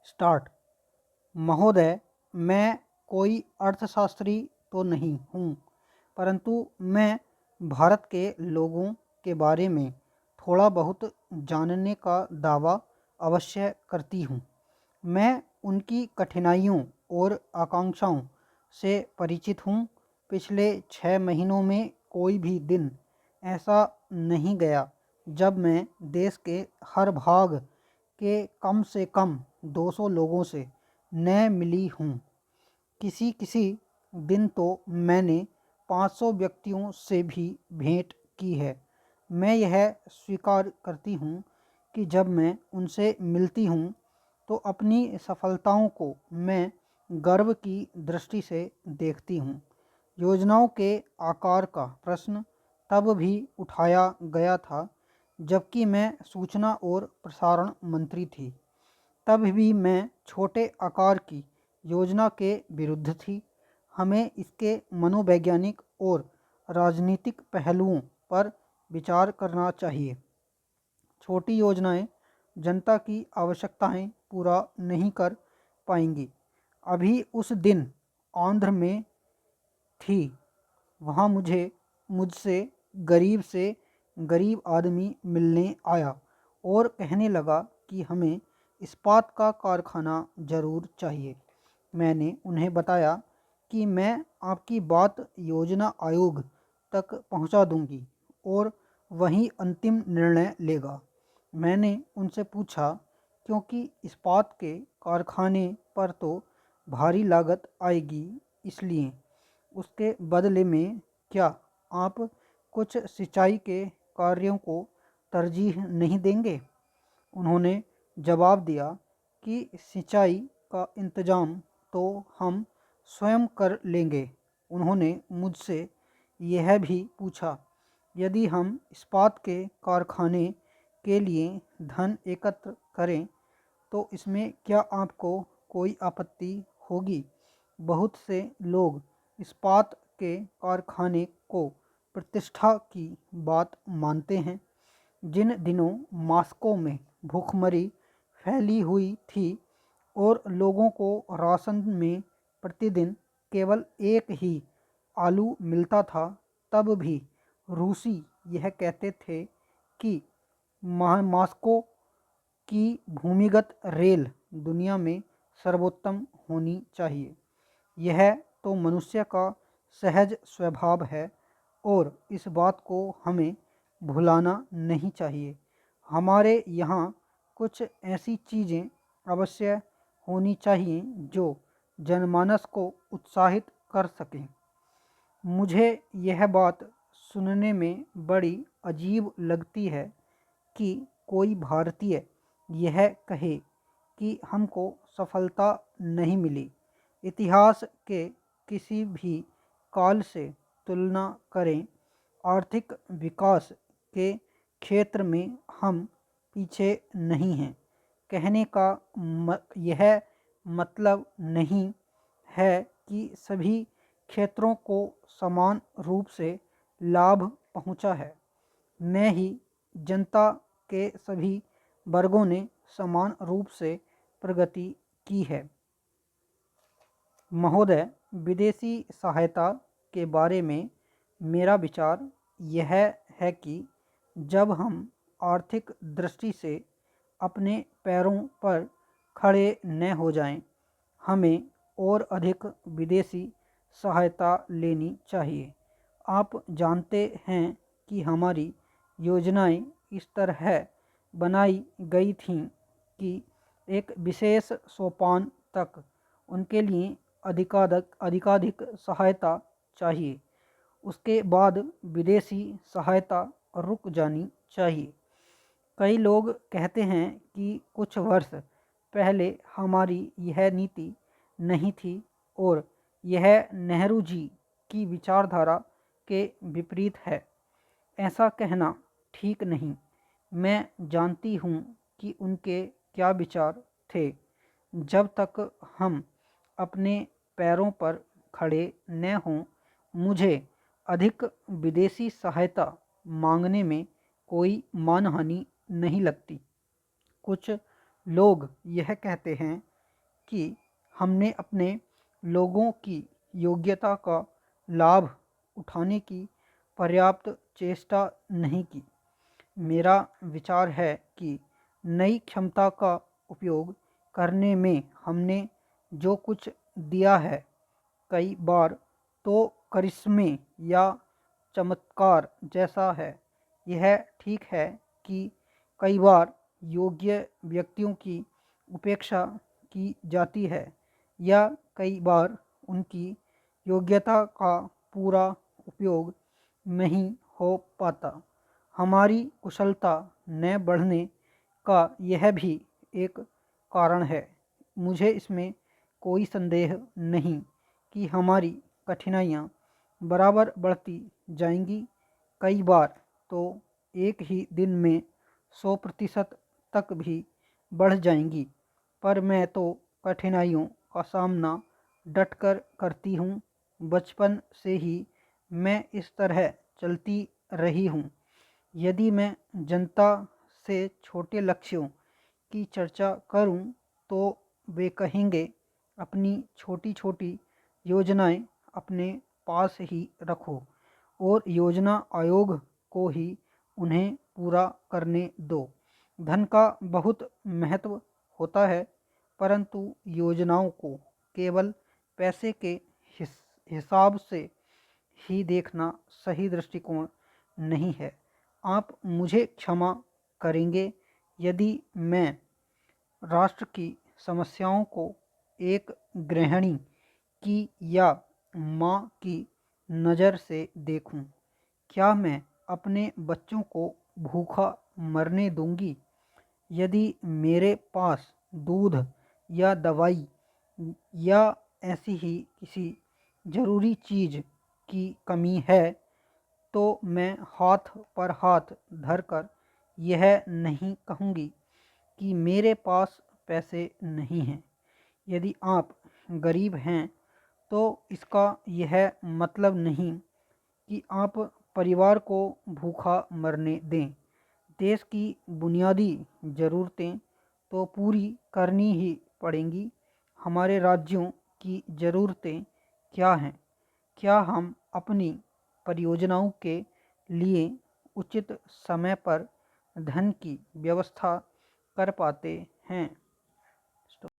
Start. महोदय, मैं कोई अर्थशास्त्री तो नहीं हूँ, परंतु मैं भारत के लोगों के बारे में थोड़ा बहुत जानने का दावा अवश्य करती हूँ। मैं उनकी कठिनाइयों और आकांक्षाओं से परिचित हूँ। पिछले 6 महीनों में कोई भी दिन ऐसा नहीं गया जब मैं देश के हर भाग के कम से कम 200 लोगों से न मिली हूँ। किसी किसी दिन तो मैंने 500 व्यक्तियों से भी भेंट की है। मैं यह स्वीकार करती हूँ कि जब मैं उनसे मिलती हूँ तो अपनी सफलताओं को मैं गर्व की दृष्टि से देखती हूँ। योजनाओं के आकार का प्रश्न तब भी उठाया गया था जबकि मैं सूचना और प्रसारण मंत्री थी। तब भी मैं छोटे आकार की योजना के विरुद्ध थी। हमें इसके मनोवैज्ञानिक और राजनीतिक पहलुओं पर विचार करना चाहिए। छोटी योजनाएं जनता की आवश्यकताएं पूरा नहीं कर पाएंगी। अभी उस दिन आंध्र में थी, वहाँ मुझसे गरीब से गरीब आदमी मिलने आया और कहने लगा कि हमें इस्पात का कारखाना ज़रूर चाहिए। मैंने उन्हें बताया कि मैं आपकी बात योजना आयोग तक पहुंचा दूंगी और वही अंतिम निर्णय लेगा। मैंने उनसे पूछा, क्योंकि इस्पात के कारखाने पर तो भारी लागत आएगी, इसलिए उसके बदले में क्या आप कुछ सिंचाई के कार्यों को तरजीह नहीं देंगे? उन्होंने जवाब दिया कि सिंचाई का इंतज़ाम तो हम स्वयं कर लेंगे। उन्होंने मुझसे यह भी पूछा, यदि हम इस्पात के कारखाने के लिए धन एकत्र करें तो इसमें क्या आपको कोई आपत्ति होगी? बहुत से लोग इस्पात के कारखाने को प्रतिष्ठा की बात मानते हैं। जिन दिनों मॉस्को में भूखमरी फैली हुई थी और लोगों को राशन में प्रतिदिन केवल एक ही आलू मिलता था, तब भी रूसी यह कहते थे कि मॉस्को की भूमिगत रेल दुनिया में सर्वोत्तम होनी चाहिए। यह तो मनुष्य का सहज स्वभाव है और इस बात को हमें भुलाना नहीं चाहिए। हमारे यहाँ कुछ ऐसी चीज़ें अवश्य होनी चाहिए जो जनमानस को उत्साहित कर सकें। मुझे यह बात सुनने में बड़ी अजीब लगती है कि कोई भारतीय यह कहे कि हमको सफलता नहीं मिली। इतिहास के किसी भी काल से तुलना करें, आर्थिक विकास के क्षेत्र में हम पीछे नहीं हैं। कहने का यह मतलब नहीं है कि सभी क्षेत्रों को समान रूप से लाभ पहुंचा है, न ही जनता के सभी वर्गों ने समान रूप से प्रगति की है। महोदय, विदेशी सहायता के बारे में मेरा विचार यह है कि जब हम आर्थिक दृष्टि से अपने पैरों पर खड़े न हो जाएं, हमें और अधिक विदेशी सहायता लेनी चाहिए। आप जानते हैं कि हमारी योजनाएं इस तरह बनाई गई थीं कि एक विशेष सोपान तक उनके लिए अधिकाधिक सहायता चाहिए। उसके बाद विदेशी सहायता रुक जानी चाहिए। कई लोग कहते हैं कि कुछ वर्ष पहले हमारी यह नीति नहीं थी और यह नेहरू जी की विचारधारा के विपरीत है। ऐसा कहना ठीक नहीं। मैं जानती हूँ कि उनके क्या विचार थे। जब तक हम अपने पैरों पर खड़े न हों, मुझे अधिक विदेशी सहायता मांगने में कोई मानहानि नहीं लगती। कुछ लोग यह कहते हैं कि हमने अपने लोगों की योग्यता का लाभ उठाने की पर्याप्त चेष्टा नहीं की। मेरा विचार है कि नई क्षमता का उपयोग करने में हमने जो कुछ दिया है, कई बार तो करिश्मे या चमत्कार जैसा है। यह ठीक है कि कई बार योग्य व्यक्तियों की उपेक्षा की जाती है या कई बार उनकी योग्यता का पूरा उपयोग नहीं हो पाता। हमारी कुशलता न बढ़ने का यह भी एक कारण है। मुझे इसमें कोई संदेह नहीं कि हमारी कठिनाइयाँ बराबर बढ़ती जाएंगी, कई बार तो एक ही दिन में 100% तक भी बढ़ जाएंगी। पर मैं तो कठिनाइयों का सामना डटकर करती हूँ। बचपन से ही मैं इस तरह चलती रही हूँ। यदि मैं जनता से छोटे लक्ष्यों की चर्चा करूं तो वे कहेंगे अपनी छोटी छोटी योजनाएं अपने पास ही रखो और योजना आयोग को ही उन्हें पूरा करने दो। धन का बहुत महत्व होता है, परंतु योजनाओं को केवल पैसे के हिसाब से ही देखना सही दृष्टिकोण नहीं है। आप मुझे क्षमा करेंगे यदि मैं राष्ट्र की समस्याओं को एक गृहिणी की या माँ की नज़र से देखूं। क्या मैं अपने बच्चों को भूखा मरने दूंगी? यदि मेरे पास दूध या दवाई या ऐसी ही किसी ज़रूरी चीज़ की कमी है तो मैं हाथ पर हाथ धरकर यह नहीं कहूँगी कि मेरे पास पैसे नहीं हैं। यदि आप गरीब हैं तो इसका यह मतलब नहीं कि आप परिवार को भूखा मरने दें। देश की बुनियादी ज़रूरतें तो पूरी करनी ही पड़ेंगी। हमारे राज्यों की ज़रूरतें क्या हैं? क्या हम अपनी परियोजनाओं के लिए उचित समय पर धन की व्यवस्था कर पाते हैं?